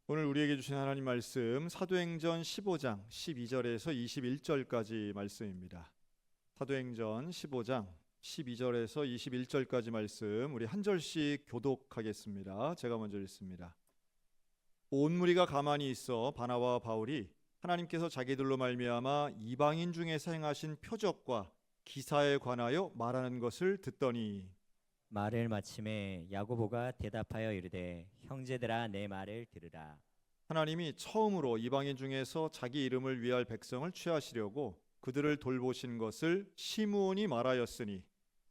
오늘 우리에게 주신 하나님 말씀 사도행전 15장 12절에서 21절까지 말씀입니다. 사도행전 15장 12절에서 21절까지 말씀 우리 한 절씩 교독하겠습니다. 제가 먼저 읽습니다. 온 무리가 가만히 있어 바나바와 바울이 하나님께서 자기들로 말미암아 이방인 중에서 행하신 표적과 기사에 관하여 말하는 것을 듣더니 말을 마침에 야고보가 대답하여 이르되 형제들아 내 말을 들으라. 하나님이 처음으로 이방인 중에서 자기 이름을 위할 백성을 취하시려고 그들을 돌보신 것을 시므온이 말하였으니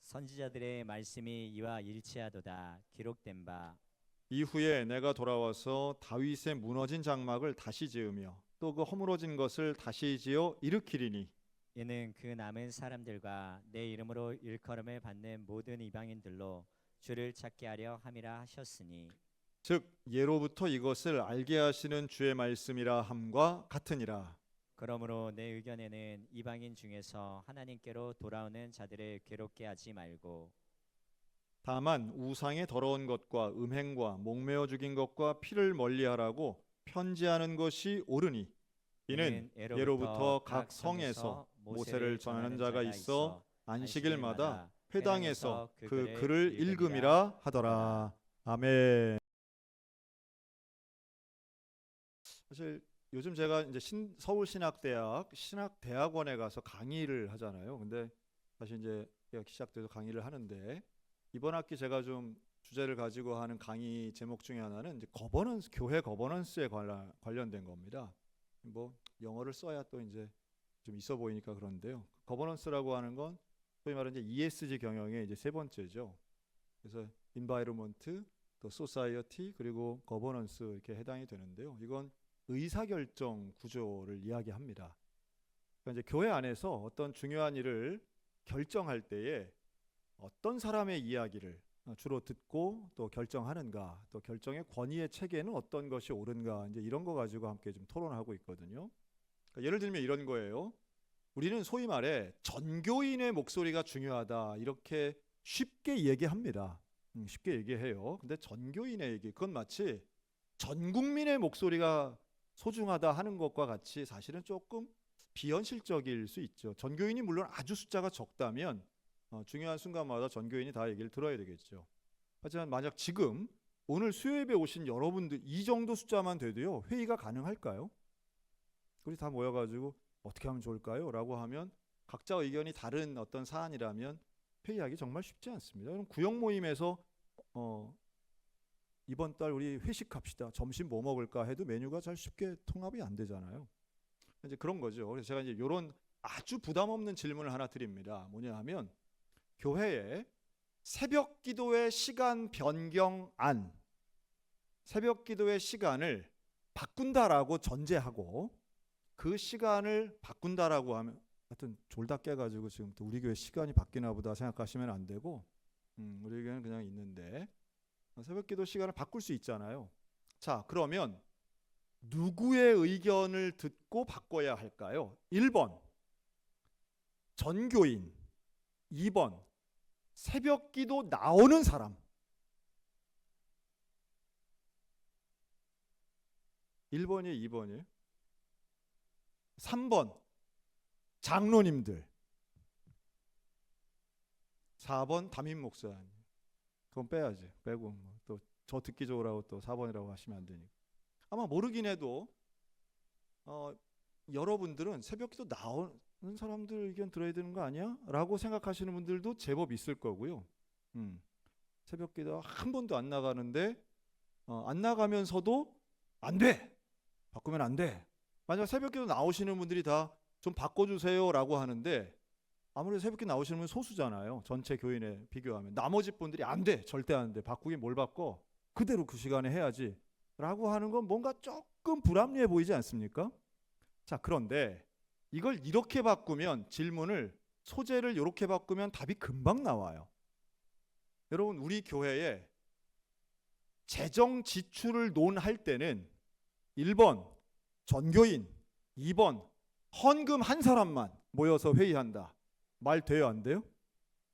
선지자들의 말씀이 이와 일치하도다. 기록된 바 이후에 내가 돌아와서 다윗의 무너진 장막을 다시 지으며 또 그 허물어진 것을 다시 지어 일으키리니 이는 그 남은 사람들과 내 이름으로 일컬음을 받는 모든 이방인들로 주를 찾게 하려 함이라 하셨으니 즉 예로부터 이것을 알게 하시는 주의 말씀이라 함과 같으니라. 그러므로 내 의견에는 이방인 중에서 하나님께로 돌아오는 자들을 괴롭게 하지 말고 다만 우상의 더러운 것과 음행과 목매어 죽인 것과 피를 멀리하라고 편지하는 것이 옳으니 이는 예로부터 각 성에서 모세를 전하는 자가 있어 안식일마다 회당에서 그 글을 읽음이라 하더라. 아멘. 사실 요즘 제가 이제 서울신학대학 신학대학원에 가서 강의를 하잖아요. 근데 사실 이제 계약 시작돼서 강의를 하는데 이번 학기 제가 좀 주제를 가지고 하는 강의 제목 중에 하나는 이제 거버넌스, 교회 거버넌스에 관련된 겁니다. 뭐 영어를 써야 또 이제 좀 있어 보이니까 그런데요. 거버넌스라고 하는 건 소위 말하는 이제 ESG 경영의 이제 세 번째죠. 그래서 environment, 또 society 그리고 governance 이렇게 해당이 되는데요. 이건 의사결정 구조를 이야기합니다. 그러니까 이제 교회 안에서 어떤 중요한 일을 결정할 때에 어떤 사람의 이야기를 주로 듣고 또 결정하는가, 또 결정의 권위의 체계는 어떤 것이 옳은가, 이제 이런 거 가지고 함께 좀 토론하고 있거든요. 그러니까 예를 들면 이런 거예요. 우리는 소위 말해 전교인의 목소리가 중요하다 이렇게 쉽게 얘기합니다. 쉽게 얘기해요. 근데 전교인의 얘기, 그건 마치 전 국민의 목소리가 소중하다 하는 것과 같이 사실은 조금 비현실적일 수 있죠. 전교인이 물론 아주 숫자가 적다면 중요한 순간마다 전교인이 다 얘기를 들어야 되겠죠. 하지만 만약 지금 오늘 수요예배 오신 여러분들 이 정도 숫자만 돼도요 회의가 가능할까요? 우리 다 모여가지고 어떻게 하면 좋을까요? 라고 하면 각자 의견이 다른 어떤 사안이라면 회의하기 정말 쉽지 않습니다. 그럼 구역 모임에서 이번 달 우리 회식합시다. 점심 뭐 먹을까 해도 메뉴가 잘 쉽게 통합이 안 되잖아요. 이제 그런 거죠. 그래서 제가 이제 이런 아주 부담 없는 질문을 하나 드립니다. 뭐냐 하면 교회에 새벽 기도의 시간 변경안, 새벽 기도의 시간을 바꾼다라고 전제하고 그 시간을 바꾼다라고 하면 하여튼 졸다 깨가지고 지금 또 우리 교회 시간이 바뀌나 보다 생각하시면 안 되고 우리 교회는 그냥 있는데 새벽 기도 시간을 바꿀 수 있잖아요. 자, 그러면 누구의 의견을 듣고 바꿔야 할까요? 1번 전교인, 2번 새벽 기도 나오는 사람. 1번이에요, 2번이에요? 3번 장로님들, 4번 담임 목사님. 그건 빼야지. 빼고 또 저 듣기 좋으라고 또 4번이라고 하시면 안 되니까. 아마 모르긴 해도 여러분들은 새벽 기도 나오는 사람들 의견 들어야 되는 거 아니야? 라고 생각하시는 분들도 제법 있을 거고요. 새벽 기도 한 번도 안 나가는데 안 나가면서도 안 돼! 바꾸면 안 돼! 만약 새벽 기도 나오시는 분들이 다 좀 바꿔주세요 라고 하는데 아무래도 새벽 기도 나오시는 분은 소수잖아요. 전체 교인에 비교하면. 나머지 분들이 안 돼! 절대 안 돼! 바꾸긴 뭘 바꿔? 그대로 그 시간에 해야지 라고 하는 건 뭔가 조금 불합리해 보이지 않습니까? 자, 그런데 이걸 이렇게 바꾸면 질문을 소재를 이렇게 바꾸면 답이 금방 나와요. 여러분 우리 교회에 재정 지출을 논할 때는 1번 전교인, 2번 헌금 한 사람만 모여서 회의한다. 말 돼요 안 돼요?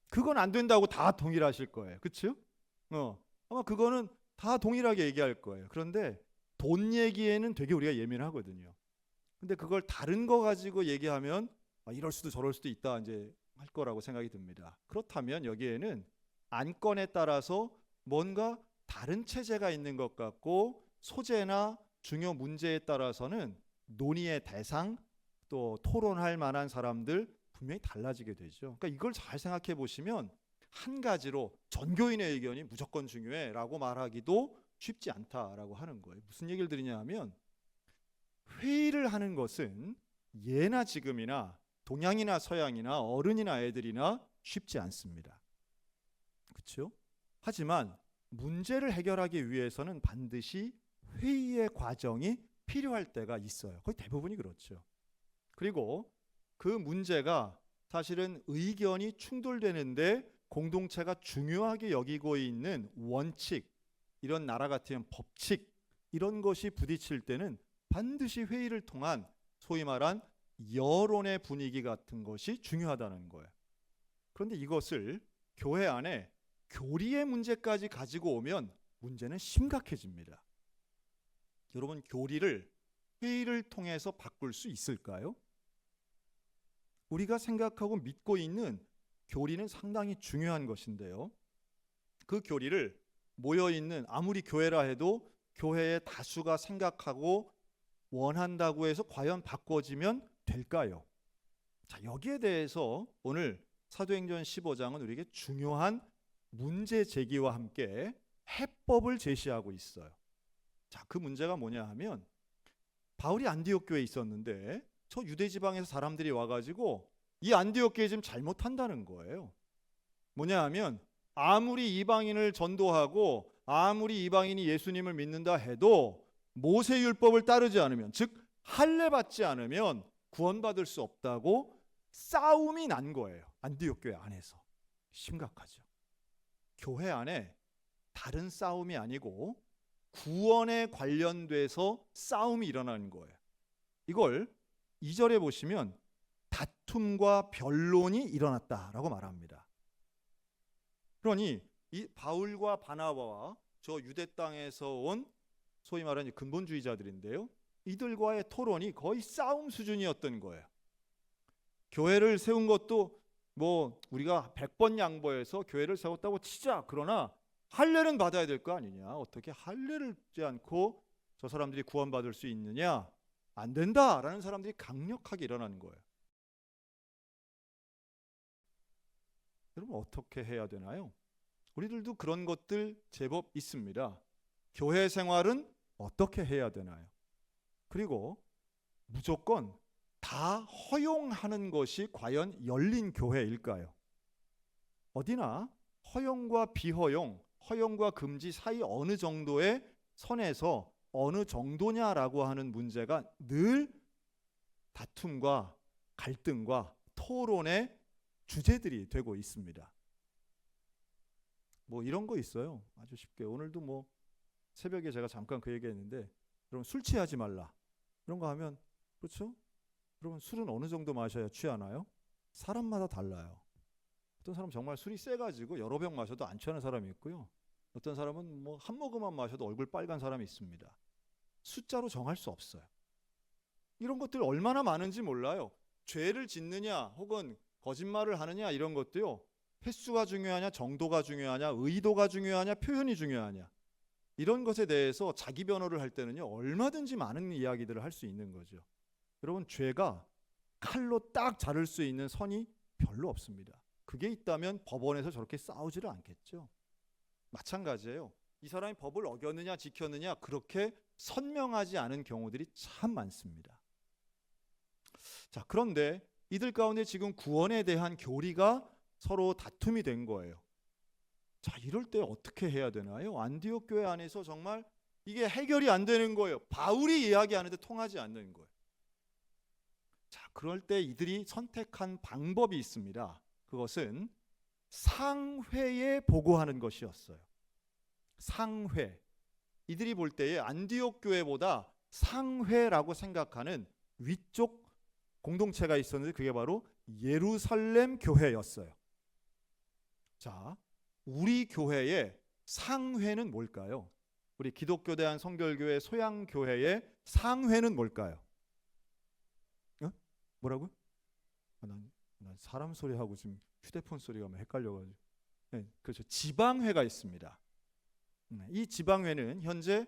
그건 안 된다고 다 동일하실 거예요. 그렇죠? 아마 그거는 다 동일하게 얘기할 거예요. 그런데 돈 얘기에는 되게 우리가 예민하거든요. 근데 그걸 다른 거 가지고 얘기하면 이럴 수도 저럴 수도 있다 이제 할 거라고 생각이 듭니다. 그렇다면 여기에는 안건에 따라서 뭔가 다른 체제가 있는 것 같고 소재나 중요 문제에 따라서는 논의의 대상 또 토론할 만한 사람들 분명히 달라지게 되죠. 그러니까 이걸 잘 생각해 보시면 한 가지로 전교인의 의견이 무조건 중요해라고 말하기도 쉽지 않다라고 하는 거예요. 무슨 얘기를 드리냐 하면 회의를 하는 것은 예나 지금이나 동양이나 서양이나 어른이나 애들이나 쉽지 않습니다. 그렇죠? 하지만 문제를 해결하기 위해서는 반드시 회의의 과정이 필요할 때가 있어요. 거의 대부분이 그렇죠. 그리고 그 문제가 사실은 의견이 충돌되는데 공동체가 중요하게 여기고 있는 원칙, 이런 나라 같으면 법칙, 이런 것이 부딪힐 때는 반드시 회의를 통한 소위 말한 여론의 분위기 같은 것이 중요하다는 거예요. 그런데 이것을 교회 안에 교리의 문제까지 가지고 오면 문제는 심각해집니다. 여러분, 교리를 회의를 통해서 바꿀 수 있을까요? 우리가 생각하고 믿고 있는 교리는 상당히 중요한 것인데요. 그 교리를 모여있는 아무리 교회라 해도 교회의 다수가 생각하고 원한다고 해서 과연 바꿔지면 될까요? 자, 여기에 대해서 오늘 사도행전 15장은 우리에게 중요한 문제 제기와 함께 해법을 제시하고 있어요. 자, 그 문제가 뭐냐 하면 바울이 안디옥 교회에 있었는데 저 유대 지방에서 사람들이 와가지고 이 안디옥 교회 지금 잘못한다는 거예요. 뭐냐 하면 아무리 이방인을 전도하고 아무리 이방인이 예수님을 믿는다 해도 모세율법을 따르지 않으면, 즉 할례 받지 않으면 구원받을 수 없다고 싸움이 난 거예요. 안디옥 교회 안에서. 심각하죠. 교회 안에 다른 싸움이 아니고 구원에 관련돼서 싸움이 일어나는 거예요. 이걸 2절에 보시면 다툼과 변론이 일어났다라고 말합니다. 그러니 이 바울과 바나바와 저 유대 땅에서 온 소위 말하는 근본주의자들인데요, 이들과의 토론이 거의 싸움 수준이었던 거예요. 교회를 세운 것도 뭐 우리가 100번 양보해서 교회를 세웠다고 치자. 그러나 할례는 받아야 될 거 아니냐. 어떻게 할례를 받지 않고 저 사람들이 구원받을 수 있느냐. 안 된다라는 사람들이 강력하게 일어나는 거예요. 여러분, 어떻게 해야 되나요? 우리들도 그런 것들 제법 있습니다. 교회 생활은 어떻게 해야 되나요? 그리고 무조건 다 허용하는 것이 과연 열린 교회일까요? 어디나 허용과 비허용, 허용과 금지 사이 어느 정도의 선에서 어느 정도냐라고 하는 문제가 늘 다툼과 갈등과 토론의 주제들이 되고 있습니다. 뭐 이런 거 있어요. 아주 쉽게. 오늘도 뭐 새벽에 제가 잠깐 그 얘기했는데, 여러분 술 취하지 말라. 이런 거 하면 그렇죠? 여러분 술은 어느 정도 마셔야 취하나요? 사람마다 달라요. 어떤 사람은 정말 술이 세가지고 여러 병 마셔도 안 취하는 사람이 있고요. 어떤 사람은 뭐 한 모금만 마셔도 얼굴 빨간 사람이 있습니다. 숫자로 정할 수 없어요. 이런 것들 얼마나 많은지 몰라요. 죄를 짓느냐 혹은 거짓말을 하느냐 이런 것도요, 횟수가 중요하냐, 정도가 중요하냐, 의도가 중요하냐, 표현이 중요하냐, 이런 것에 대해서 자기 변호를 할 때는요 얼마든지 많은 이야기들을 할 수 있는 거죠. 여러분, 죄가 칼로 딱 자를 수 있는 선이 별로 없습니다. 그게 있다면 법원에서 저렇게 싸우지를 않겠죠. 마찬가지예요. 이 사람이 법을 어겼느냐 지켰느냐 그렇게 선명하지 않은 경우들이 참 많습니다. 자, 그런데 이들 가운데 지금 구원에 대한 교리가 서로 다툼이 된 거예요. 자, 이럴 때 어떻게 해야 되나요? 안디옥 교회 안에서 정말 이게 해결이 안 되는 거예요. 바울이 이야기하는데 통하지 않는 거예요. 자, 그럴 때 이들이 선택한 방법이 있습니다. 그것은 상회에 보고하는 것이었어요. 상회. 이들이 볼 때에 안디옥 교회보다 상회라고 생각하는 위쪽 공동체가 있었는데 그게 바로 예루살렘 교회였어요. 자, 우리 교회의 상회는 뭘까요? 우리 기독교 대한 성결교회 소양교회의 상회는 뭘까요? 어? 뭐라고요? 난 사람 소리하고 지금 휴대폰 소리가 막 헷갈려가지고. 네, 그렇죠. 지방회가 있습니다. 이 지방회는 현재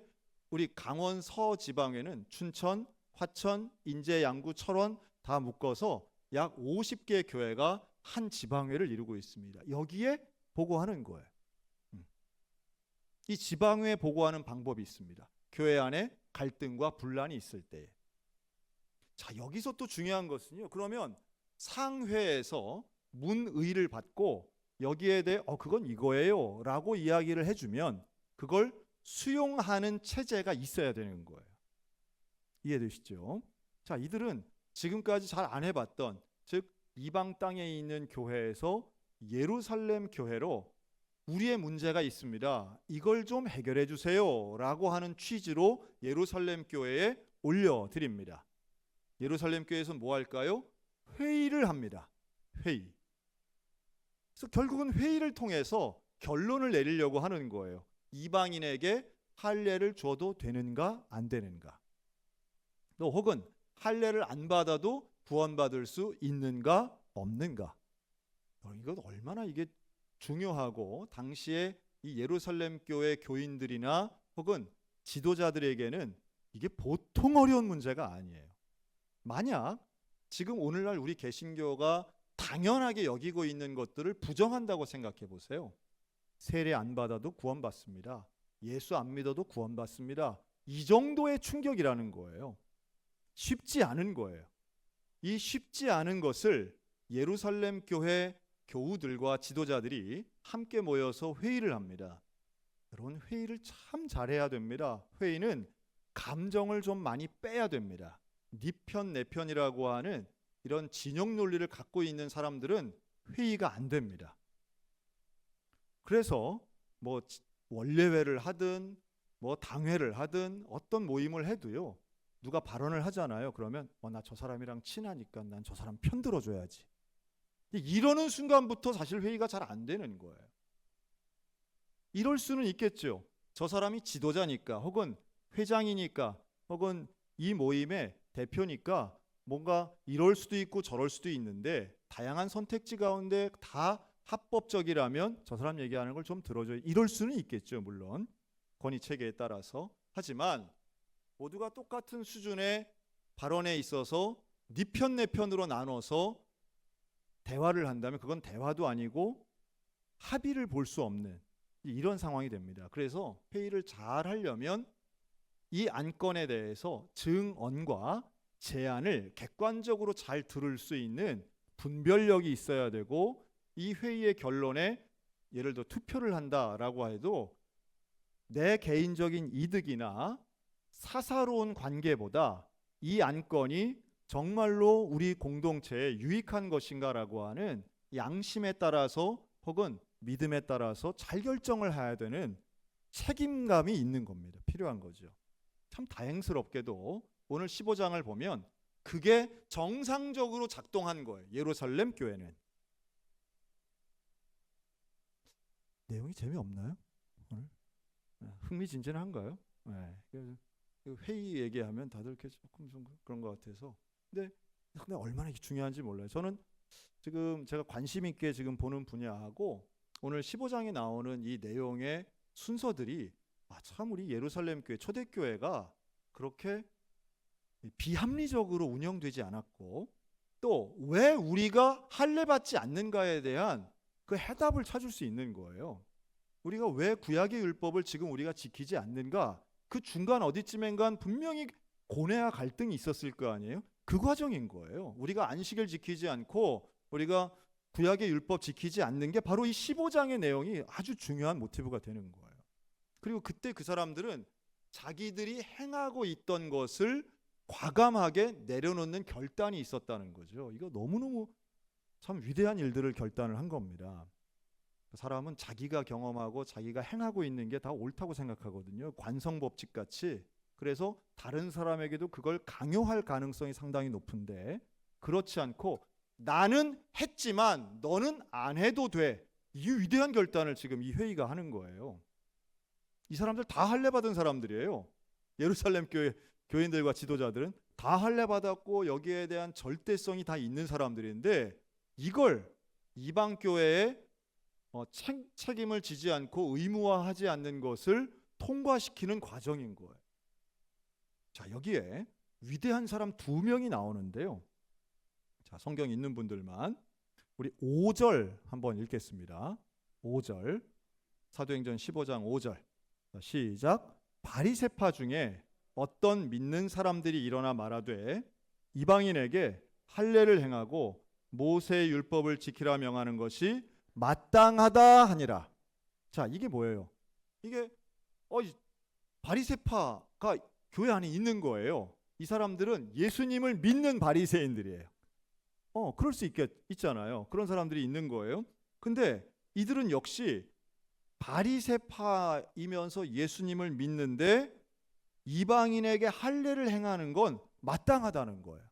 우리 강원 서지방회는 춘천, 화천, 인제, 양구, 철원 다 묶어서 약 50개 교회가 한 지방회를 이루고 있습니다. 여기에 보고하는 거예요. 이 지방회에 보고하는 방법이 있습니다. 교회 안에 갈등과 분란이 있을 때. 자, 여기서 또 중요한 것은요. 그러면 상회에서 문의를 받고 여기에 대해 그건 이거예요 라고 이야기를 해주면 그걸 수용하는 체제가 있어야 되는 거예요. 이해되시죠? 자, 이들은 지금까지 잘 안 해봤던, 즉 이방 땅에 있는 교회에서 예루살렘 교회로 우리의 문제가 있습니다. 이걸 좀 해결해 주세요 라고 하는 취지로 예루살렘 교회에 올려드립니다. 예루살렘 교회에서 뭐 할까요? 회의를 합니다. 회의. 그래서 결국은 회의를 통해서 결론을 내리려고 하는 거예요. 이방인에게 할례를 줘도 되는가 안 되는가, 또 혹은 할례를 안 받아도 구원받을 수 있는가 없는가. 이건 얼마나 이게 중요하고 당시에 이 예루살렘 교회 교인들이나 혹은 지도자들에게는 이게 보통 어려운 문제가 아니에요. 만약 지금 오늘날 우리 개신교가 당연하게 여기고 있는 것들을 부정한다고 생각해 보세요. 세례 안 받아도 구원받습니다. 예수 안 믿어도 구원받습니다. 이 정도의 충격이라는 거예요. 쉽지 않은 거예요. 이 쉽지 않은 것을 예루살렘 교회 교우들과 지도자들이 함께 모여서 회의를 합니다. 여러분, 회의를 참 잘해야 됩니다. 회의는 감정을 좀 많이 빼야 됩니다. 네 편 내 편이라고 하는 이런 진영 논리를 갖고 있는 사람들은 회의가 안 됩니다. 그래서 뭐 원례회를 하든 뭐 당회를 하든 어떤 모임을 해도요, 누가 발언을 하잖아요. 그러면 나 저 사람이랑 친하니까 난 저 사람 편 들어줘야지. 이러는 순간부터 사실 회의가 잘 안 되는 거예요. 이럴 수는 있겠죠. 저 사람이 지도자니까 혹은 회장이니까 혹은 이 모임의 대표니까 뭔가 이럴 수도 있고 저럴 수도 있는데 다양한 선택지 가운데 다 합법적이라면 저 사람 얘기하는 걸 좀 들어줘야, 이럴 수는 있겠죠. 물론 권위 체계에 따라서. 하지만 모두가 똑같은 수준의 발언에 있어서 네 편 내 편으로 나눠서 대화를 한다면 그건 대화도 아니고 합의를 볼 수 없는 이런 상황이 됩니다. 그래서 회의를 잘 하려면 이 안건에 대해서 증언과 제안을 객관적으로 잘 들을 수 있는 분별력이 있어야 되고, 이 회의의 결론에 예를 들어 투표를 한다라고 해도 내 개인적인 이득이나 사사로운 관계보다 이 안건이 정말로 우리 공동체에 유익한 것인가라고 하는 양심에 따라서 혹은 믿음에 따라서 잘 결정을 해야 되는 책임감이 있는 겁니다. 필요한 거죠. 참 다행스럽게도 오늘 15장을 보면 그게 정상적으로 작동한 거예요. 예루살렘 교회는. 내용이 재미없나요? 오늘? 흥미진진한가요? 네. 회의 얘기하면 다들 이렇게 조금 좀 그런 것 같아서. 근데 얼마나 이게 중요한지 몰라요. 저는 지금 제가 관심 있게 지금 보는 분야하고 오늘 15장에 나오는 이 내용의 순서들이 참 우리 예루살렘 교회 초대교회가 그렇게 비합리적으로 운영되지 않았고, 또 왜 우리가 할례 받지 않는가에 대한 그 해답을 찾을 수 있는 거예요. 우리가 왜 구약의 율법을 지금 우리가 지키지 않는가? 그 중간 어디쯤엔간 분명히 고뇌와 갈등이 있었을 거 아니에요? 그 과정인 거예요. 우리가 안식일 지키지 않고 우리가 구약의 율법 지키지 않는 게 바로 이 15장의 내용이 아주 중요한 모티브가 되는 거예요. 그리고 그때 그 사람들은 자기들이 행하고 있던 것을 과감하게 내려놓는 결단이 있었다는 거죠. 이거 너무너무 참 위대한 일들을 결단을 한 겁니다. 사람은 자기가 경험하고 자기가 행하고 있는 게 다 옳다고 생각하거든요. 관성법칙 같이. 그래서 다른 사람에게도 그걸 강요할 가능성이 상당히 높은데, 그렇지 않고 나는 했지만 너는 안 해도 돼. 이 위대한 결단을 지금 이 회의가 하는 거예요. 이 사람들 다 할례 받은 사람들이에요. 예루살렘 교인들과 지도자들은 다 할례 받았고 여기에 대한 절대성이 다 있는 사람들인데 이걸 이방 교회에 책임을 지지 않고 의무화하지 않는 것을 통과시키는 과정인 거예요. 자, 여기에 위대한 사람 두 명이 나오는데요. 자, 성경 있는 분들만 우리 5절 한번 읽겠습니다. 5절 사도행전 15장 5절 시작. 바리새파 중에 어떤 믿는 사람들이 일어나 말하되 이방인에게 할례를 행하고 모세의 율법을 지키라 명하는 것이 마땅하다 하니라. 자, 이게 뭐예요? 이게 바리새파가 교회 안에 있는 거예요. 이 사람들은 예수님을 믿는 바리새인들이에요. 그럴 수 있잖아요. 그런 사람들이 있는 거예요. 근데 이들은 역시 바리새파이면서 예수님을 믿는데 이방인에게 할례를 행하는 건 마땅하다는 거예요.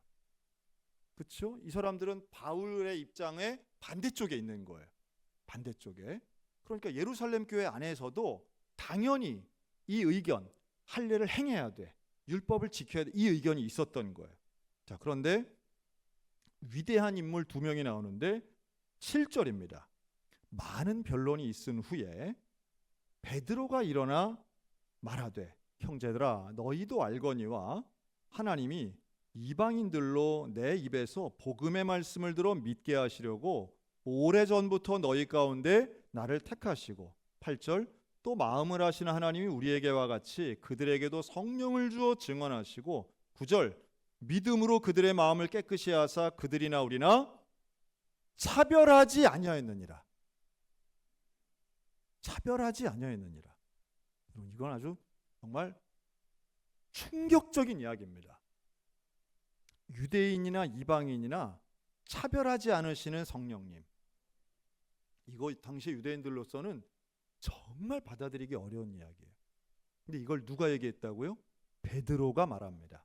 그렇죠? 이 사람들은 바울의 입장에 반대쪽에 있는 거예요. 반대쪽에. 그러니까 예루살렘 교회 안에서도 당연히 이 의견, 할례를 행해야 돼, 율법을 지켜야 돼, 이 의견이 있었던 거예요. 자, 그런데 위대한 인물 두 명이 나오는데 7절입니다. 많은 변론이 있은 후에 베드로가 일어나 말하되 형제들아 너희도 알거니와 하나님이 이방인들로 내 입에서 복음의 말씀을 들어 믿게 하시려고 오래전부터 너희 가운데 나를 택하시고 8절 또 마음을 하시는 하나님이 우리에게와 같이 그들에게도 성령을 주어 증언하시고 9절 믿음으로 그들의 마음을 깨끗이 하사 그들이나 우리나 차별하지 아니하였느니라. 차별하지 아니하였느니라. 이건 아주 정말 충격적인 이야기입니다. 유대인이나 이방인이나 차별하지 않으시는 성령님. 이거 당시 유대인들로서는 정말 받아들이기 어려운 이야기예요. 근데 이걸 누가 얘기했다고요? 베드로가 말합니다.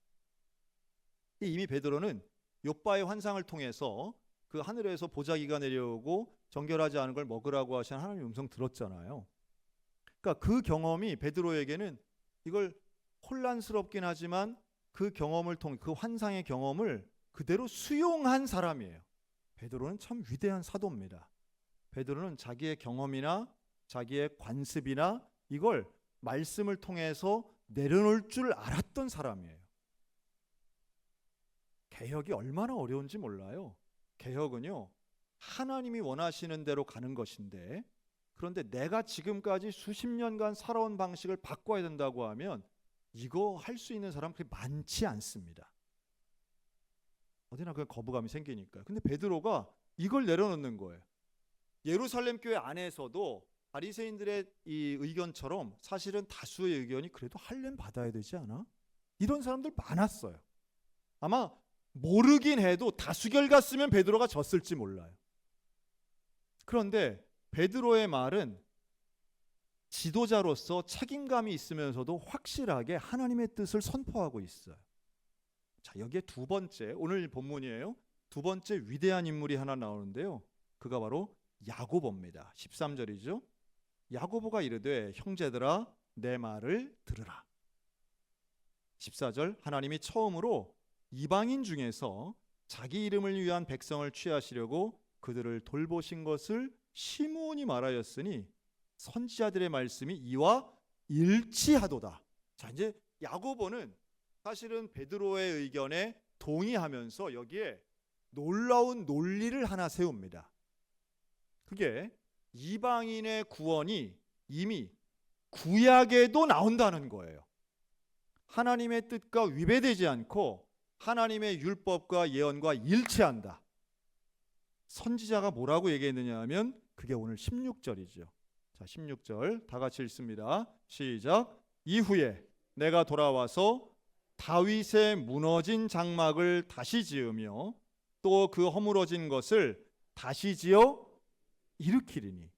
이미 베드로는 욥바의 환상을 통해서 그 하늘에서 보자기가 내려오고 정결하지 않은 걸 먹으라고 하신 하나님의 음성 들었잖아요. 그러니까 그 경험이 베드로에게는 이걸 혼란스럽긴 하지만 그 경험을 통해 그 환상의 경험을 그대로 수용한 사람이에요. 베드로는 참 위대한 사도입니다. 베드로는 자기의 경험이나 자기의 관습이나 이걸 말씀을 통해서 내려놓을 줄 알았던 사람이에요. 개혁이 얼마나 어려운지 몰라요. 개혁은요, 하나님이 원하시는 대로 가는 것인데, 그런데 내가 지금까지 수십 년간 살아온 방식을 바꿔야 된다고 하면 이거 할 수 있는 사람 그렇게 많지 않습니다. 어디나 그 거부감이 생기니까. 근데 베드로가 이걸 내려놓는 거예요. 예루살렘 교회 안에서도 바리새인들의 이 의견처럼 사실은 다수의 의견이 그래도 할례는 받아야 되지 않아? 이런 사람들 많았어요. 아마 모르긴 해도 다수결 갔으면 베드로가 졌을지 몰라요. 그런데 베드로의 말은 지도자로서 책임감이 있으면서도 확실하게 하나님의 뜻을 선포하고 있어요. 자, 여기에 두 번째, 오늘 본문이에요. 두 번째 위대한 인물이 하나 나오는데요. 그가 바로 야고보입니다. 13절이죠. 야고보가 이르되 형제들아 내 말을 들으라. 14절 하나님이 처음으로 이방인 중에서 자기 이름을 위한 백성을 취하시려고 그들을 돌보신 것을 시므온이 말하였으니 선지자들의 말씀이 이와 일치하도다. 자, 이제 야고보는 사실은 베드로의 의견에 동의하면서 여기에 놀라운 논리를 하나 세웁니다. 그게 이방인의 구원이 이미 구약에도 나온다는 거예요. 하나님의 뜻과 위배되지 않고 하나님의 율법과 예언과 일치한다. 선지자가 뭐라고 얘기했느냐 하면 그게 오늘 16절이죠. 자, 16절 다 같이 읽습니다. 시작. 이후에 내가 돌아와서 다윗의 무너진 장막을 다시 지으며 또 그 허물어진 것을 다시 지어 일으키리니.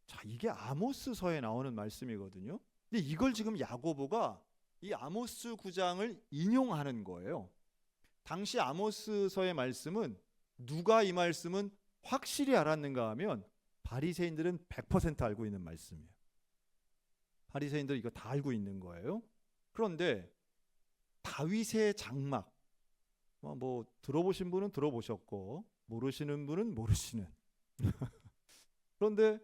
자, 이게 아모스서에 나오는 말씀이거든요. 근데 이걸 지금 야고보가 이 아모스 9장을 인용하는 거예요. 당시 아모스서의 말씀은 누가 이 말씀은 확실히 알았는가 하면 바리새인들은 100% 알고 있는 말씀이에요. 바리새인들 이거 다 알고 있는 거예요. 그런데 다윗의 장막, 뭐 들어보신 분은 들어보셨고 모르시는 분은 모르시는. 그런데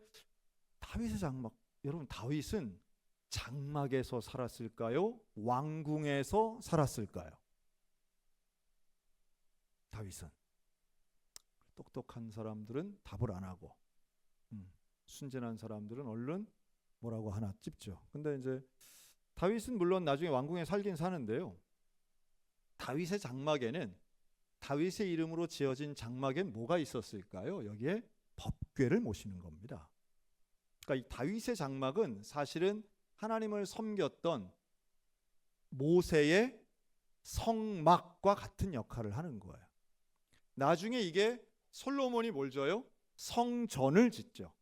다윗의 장막, 여러분 다윗은 장막에서 살았을까요? 왕궁에서 살았을까요? 다윗은. 똑똑한 사람들은 답을 안 하고 순진한 사람들은 얼른 뭐라고 하나 찝죠. 근데 이제 다윗은 물론 나중에 왕궁에 살긴 사는데요. 다윗의 장막에는, 다윗의 이름으로 지어진 장막엔 뭐가 있었을까요? 여기에 법궤를 모시는 겁니다. 그러니까 이 다윗의 장막은 사실은 하나님을 섬겼던 모세의 성막과 같은 역할을 하는 거예요. 나중에 이게 솔로몬이 뭘 져요? 성전을 짓죠.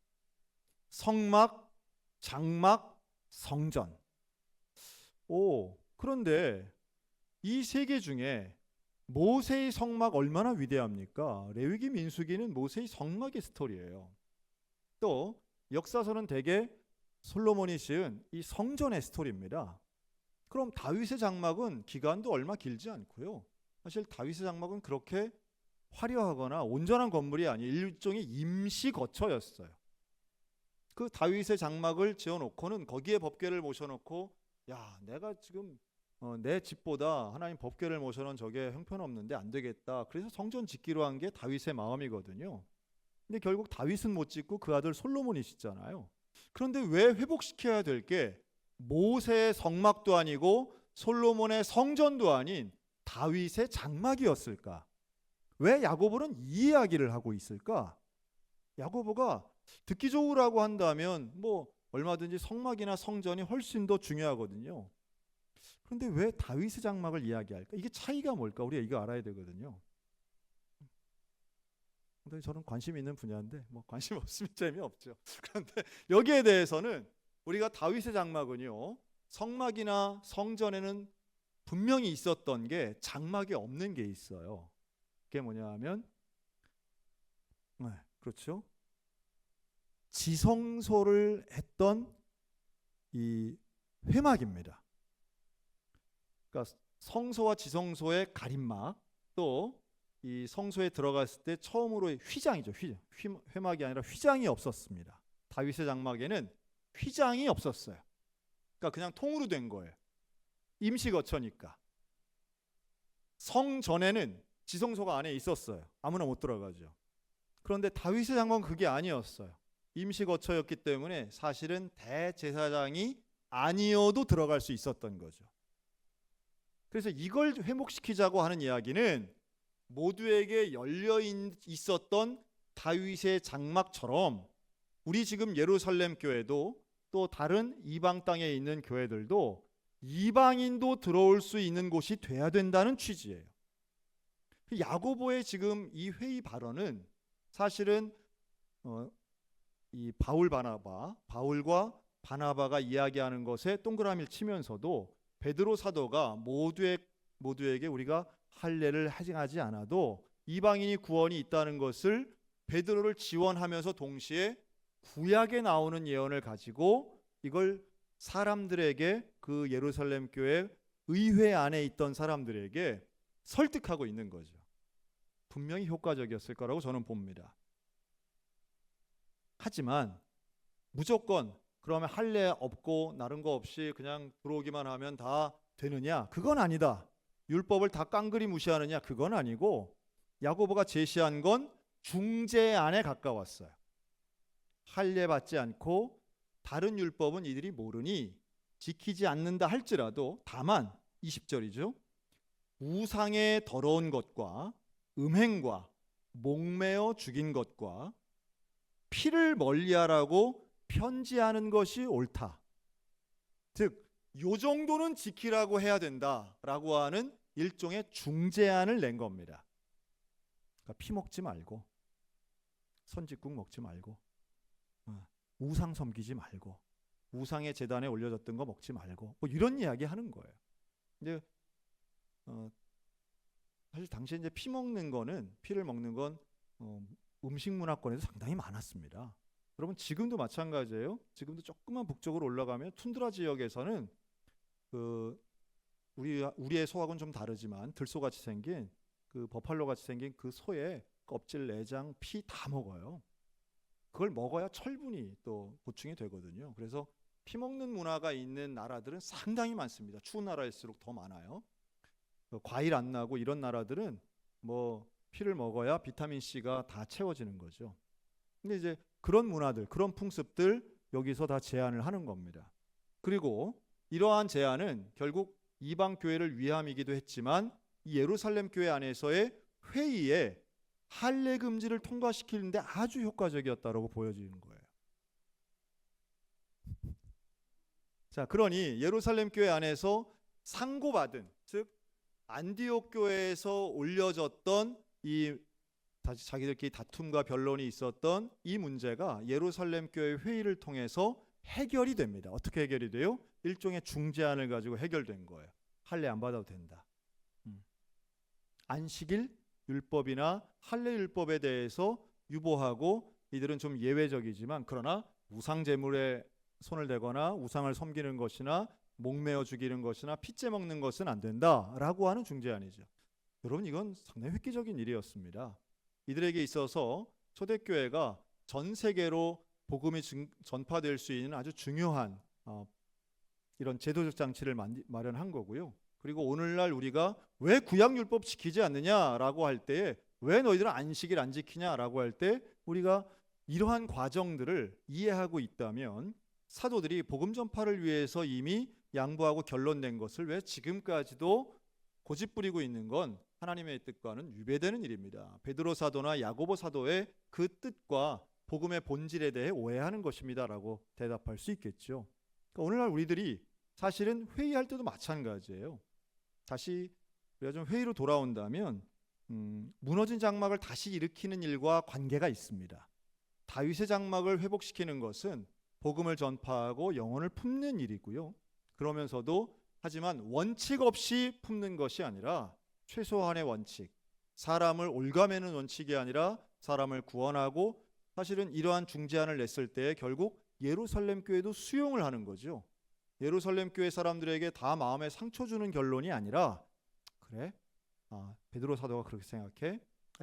성막, 장막, 성전. 그런데 이 세 개 중에 모세의 성막 얼마나 위대합니까? 레위기, 민수기는 모세의 성막의 스토리예요. 또 역사서는 대개 솔로몬이 지은 이 성전의 스토리입니다. 그럼 다윗의 장막은 기간도 얼마 길지 않고요. 사실 다윗의 장막은 그렇게 화려하거나 온전한 건물이 아닌 일종의 임시 거처였어요. 그 다윗의 장막을 지어놓고는 거기에 법궤를 모셔놓고, 야, 내가 지금 내 집보다 하나님 법궤를 모셔놓은 저게 형편없는데 안 되겠다. 그래서 성전 짓기로 한 게 다윗의 마음이거든요. 근데 결국 다윗은 못 짓고 그 아들 솔로몬이 짓잖아요. 그런데 왜 회복시켜야 될 게 모세의 성막도 아니고 솔로몬의 성전도 아닌 다윗의 장막이었을까? 왜 야고보는 이 이야기를 하고 있을까? 야고보가 듣기 좋으라고 한다면 뭐 얼마든지 성막이나 성전이 훨씬 더 중요하거든요. 그런데 왜 다윗의 장막을 이야기할까? 이게 차이가 뭘까? 우리가 이거 알아야 되거든요. 근데 저는 관심 있는 분야인데 뭐 관심 없으면 재미없죠. 그런데 여기에 대해서는 우리가 다윗의 장막은요, 성막이나 성전에는 분명히 있었던 게 장막에 없는 게 있어요. 그게 뭐냐 하면 그렇죠, 지성소를 했던 이 회막입니다. 그러니까 성소와 지성소의 가림막, 또 이 성소에 들어갔을 때 처음으로 휘장이죠. 회막이 아니라 휘장이 없었습니다. 다윗의 장막에는 휘장이 없었어요. 그러니까 그냥 통으로 된 거예요. 임시 거처니까. 성전에는 지성소가 안에 있었어요. 아무나 못 들어가죠. 그런데 다윗의 장막은 그게 아니었어요. 임시 거처였기 때문에 사실은 대제사장이 아니어도 들어갈 수 있었던 거죠. 그래서 이걸 회복시키자고 하는 이야기는 모두에게 열려 있었던 다윗의 장막처럼 우리 지금 예루살렘 교회도 또 다른 이방 땅에 있는 교회들도 이방인도 들어올 수 있는 곳이 돼야 된다는 취지예요. 야고보의 지금 이 회의 발언은 사실은 이 바울과 바나바가 이야기하는 것에 동그라미를 치면서도 베드로 사도가 모두에게 우리가 할례를 하지 않아도 이방인이 구원이 있다는 것을 베드로를 지원하면서 동시에 구약에 나오는 예언을 가지고 이걸 사람들에게, 그 예루살렘 교회 의회 안에 있던 사람들에게 설득하고 있는 거죠. 분명히 효과적이었을 거라고 저는 봅니다. 하지만 무조건 그러면 할례 없고 나른 거 없이 그냥 들어오기만 하면 다 되느냐? 그건 아니다. 율법을 다 깡그리 무시하느냐? 그건 아니고 야고보가 제시한 건 중재안에 가까웠어요. 할례 받지 않고 다른 율법은 이들이 모르니 지키지 않는다 할지라도, 다만 20절이죠. 우상의 더러운 것과 음행과 목매어 죽인 것과 피를 멀리하라고 편지하는 것이 옳다. 즉, 요 정도는 지키라고 해야 된다라고 하는 일종의 중재안을 낸 겁니다. 그러니까 피 먹지 말고, 선짓국 먹지 말고, 우상 섬기지 말고, 우상의 제단에 올려졌던 거 먹지 말고, 뭐 이런 이야기 하는 거예요. 근데 사실 당시에 이제 피를 먹는 건 음식 문화권에서 상당히 많았습니다. 여러분 지금도 마찬가지예요. 지금도 조금만 북쪽으로 올라가면 툰드라 지역에서는 그 우리의 소하고는 좀 다르지만 들소같이 생긴 그 버팔로 같이 생긴 그 소의 껍질, 내장, 피 다 먹어요. 그걸 먹어야 철분이 또 보충이 되거든요. 그래서 피 먹는 문화가 있는 나라들은 상당히 많습니다. 추운 나라일수록 더 많아요. 과일 안 나고 이런 나라들은 뭐 피를 먹어야 비타민 C가 다 채워지는 거죠. 근데 이제 그런 문화들, 그런 풍습들 여기서 다 제한을 하는 겁니다. 그리고 이러한 제한은 결국 이방 교회를 위함이기도 했지만 이 예루살렘 교회 안에서의 회의에 할례 금지를 통과시키는데 아주 효과적이었다라고 보여지는 거예요. 자, 그러니 예루살렘 교회 안에서 상고받은, 즉 안디옥 교회에서 올려졌던 이 다시 자기들끼리 다툼과 변론이 있었던 이 문제가 예루살렘 교회 회의를 통해서 해결이 됩니다. 어떻게 해결이 돼요? 일종의 중재안을 가지고 해결된 거예요. 할례 안 받아도 된다. 안식일 율법이나 할례 율법에 대해서 유보하고 이들은 좀 예외적이지만 그러나 우상 제물에 손을 대거나 우상을 섬기는 것이나 목매어 죽이는 것이나 피째 먹는 것은 안 된다라고 하는 중재안이죠. 여러분 이건 상당히 획기적인 일이었습니다. 이들에게 있어서 초대교회가 전 세계로 복음이 전파될 수 있는 아주 중요한 이런 제도적 장치를 마련한 거고요. 그리고 오늘날 우리가 왜 구약율법 지키지 않느냐라고 할 때에 왜 너희들은 안식일 안 지키냐라고 할 때 우리가 이러한 과정들을 이해하고 있다면 사도들이 복음 전파를 위해서 이미 양보하고 결론낸 것을 왜 지금까지도 고집부리고 있는 건 하나님의 뜻과는 위배되는 일입니다. 베드로 사도나 야고보 사도의 그 뜻과 복음의 본질에 대해 오해하는 것입니다라고 대답할 수 있겠죠. 그러니까 오늘날 우리들이 사실은 회의할 때도 마찬가지예요. 다시 우리가 좀 회의로 돌아온다면 무너진 장막을 다시 일으키는 일과 관계가 있습니다. 다윗의 장막을 회복시키는 것은 복음을 전파하고 영혼을 품는 일이고요. 그러면서도 하지만 원칙 없이 품는 것이 아니라 최소한의 원칙, 사람을 올가매는 원칙이 아니라 사람을 구원하고 사실은 이러한 중재안을 냈을 때 결국 예루살렘 교회도 수용을 하는 거죠. 예루살렘 교회 사람들에게 다 마음에 상처 주는 결론이 아니라 그래? 베드로 사도가 그렇게 생각해?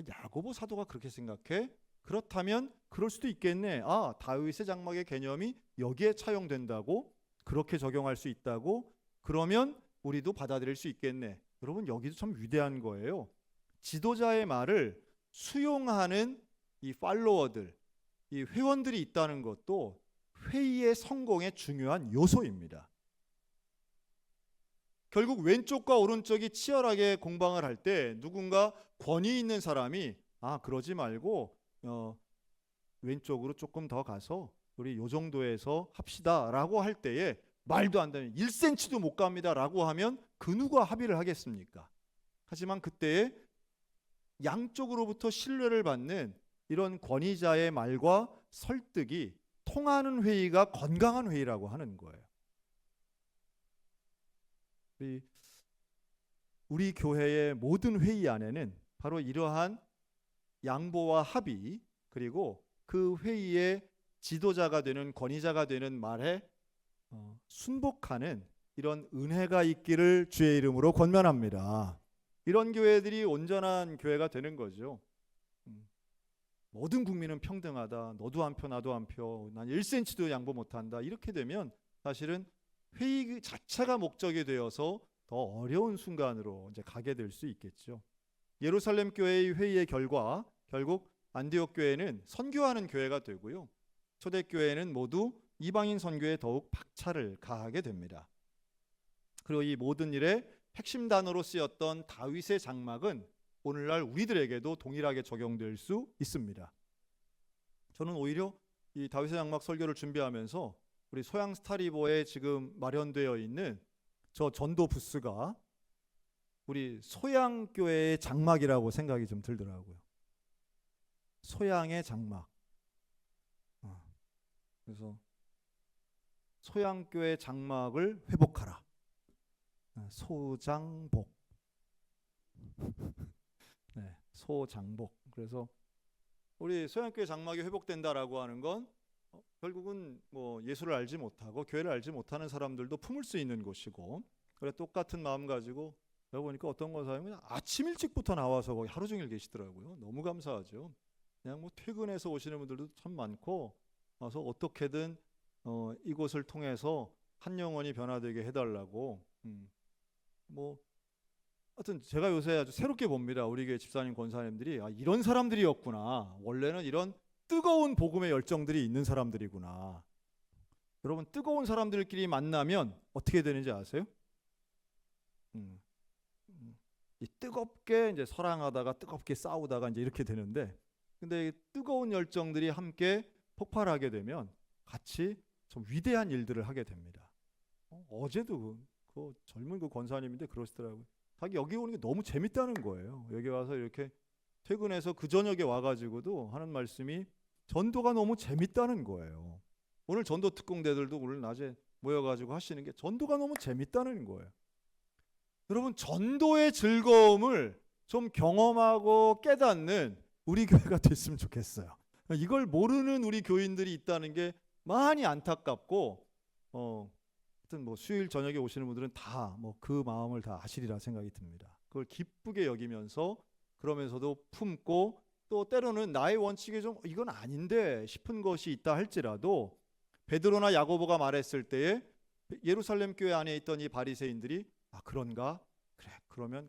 야고보 사도가 그렇게 생각해? 그렇다면 그럴 수도 있겠네. 다윗의 장막의 개념이 여기에 차용된다고? 그렇게 적용할 수 있다고? 그러면 우리도 받아들일 수 있겠네. 여러분 여기도 참 위대한 거예요. 지도자의 말을 수용하는 이 팔로워들, 이 회원들이 있다는 것도 회의의 성공의 중요한 요소입니다. 결국 왼쪽과 오른쪽이 치열하게 공방을 할 때 누군가 권위 있는 사람이 그러지 말고 왼쪽으로 조금 더 가서 우리 요 정도에서 합시다라고 할 때에 말도 안 되는 1cm도 못 갑니다라고 하면 그 누가 합의를 하겠습니까? 하지만 그때에 양쪽으로부터 신뢰를 받는 이런 권위자의 말과 설득이 통하는 회의가 건강한 회의라고 하는 거예요. 우리 교회의 모든 회의 안에는 바로 이러한 양보와 합의 그리고 그 회의의 지도자가 되는 권위자가 되는 말에 순복하는 이런 은혜가 있기를 주의 이름으로 권면합니다. 이런 교회들이 온전한 교회가 되는 거죠. 모든 국민은 평등하다. 너도 한 표 나도 한 표. 난 1cm도 양보 못한다. 이렇게 되면 사실은 회의 자체가 목적이 되어서 더 어려운 순간으로 이제 가게 될 수 있겠죠. 예루살렘 교회의 회의의 결과 결국 안디옥 교회는 선교하는 교회가 되고요. 초대교회는 모두 이방인 선교에 더욱 박차를 가하게 됩니다. 그리고 이 모든 일의 핵심 단어로 쓰였던 다윗의 장막은 오늘날 우리들에게도 동일하게 적용될 수 있습니다. 저는 오히려 이 다윗의 장막 설교를 준비하면서 우리 소양 스타리버에 지금 마련되어 있는 저 전도 부스가 우리 소양교회의 장막이라고 생각이 좀 들더라고요. 소양의 장막. 그래서 소양교회 장막을 회복하라. 소장복. 소장복. 그래서 우리 소양교회 장막이 회복된다라고 하는 건 결국은 뭐 예수를 알지 못하고 교회를 알지 못하는 사람들도 품을 수 있는 곳이고, 그래 똑같은 마음 가지고 제가 보니까 어떤 권사님은 아침 일찍부터 나와서 거기 하루 종일 계시더라고요. 너무 감사하죠. 그냥 뭐 퇴근해서 오시는 분들도 참 많고, 와서 어떻게든 이곳을 통해서 한 영혼이 변화되게 해달라고. 뭐 하여튼 제가 요새 아주 새롭게 봅니다. 우리 교회 집사님 권사님들이 이런 사람들이었구나. 원래는 이런 뜨거운 복음의 열정들이 있는 사람들이구나. 여러분, 뜨거운 사람들끼리 만나면 어떻게 되는지 아세요? 이 뜨겁게 이제 사랑하다가 뜨겁게 싸우다가 이제 이렇게 되는데, 근데 이 뜨거운 열정들이 함께 폭발하게 되면 같이 좀 위대한 일들을 하게 됩니다. 어제도 그 젊은 그 권사님인데 그러시더라고요. 자기 여기 오는 게 너무 재밌다는 거예요. 여기 와서 이렇게 퇴근해서 그 저녁에 와가지고도 하는 말씀이 전도가 너무 재밌다는 거예요. 오늘 전도 특공대들도 오늘 낮에 모여가지고 하시는 게 전도가 너무 재밌다는 거예요. 여러분, 전도의 즐거움을 좀 경험하고 깨닫는 우리 교회가 됐으면 좋겠어요. 이걸 모르는 우리 교인들이 있다는 게 많이 안타깝고, 하여튼 뭐 수요일 저녁에 오시는 분들은 다 뭐 그 마음을 다 아시리라 생각이 듭니다. 그걸 기쁘게 여기면서, 그러면서도 품고, 또 때로는 나의 원칙에 좀 이건 아닌데 싶은 것이 있다 할지라도, 베드로나 야고보가 말했을 때에 예루살렘 교회 안에 있던 이 바리새인들이 그런가? 그래,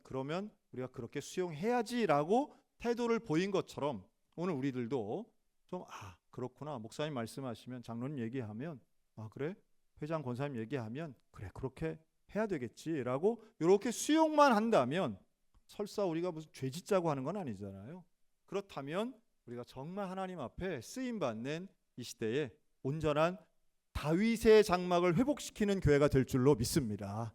그러면 우리가 그렇게 수용해야지라고 태도를 보인 것처럼, 오늘 우리들도 좀 그렇구나, 목사님 말씀하시면, 장로님 얘기하면 그래, 회장 권사님 얘기하면 그래, 그렇게 해야 되겠지라고 이렇게 수용만 한다면, 설사 우리가 무슨 죄 짓자고 하는 건 아니잖아요. 그렇다면 우리가 정말 하나님 앞에 쓰임 받는 이 시대에 온전한 다윗의 장막을 회복시키는 교회가 될 줄로 믿습니다.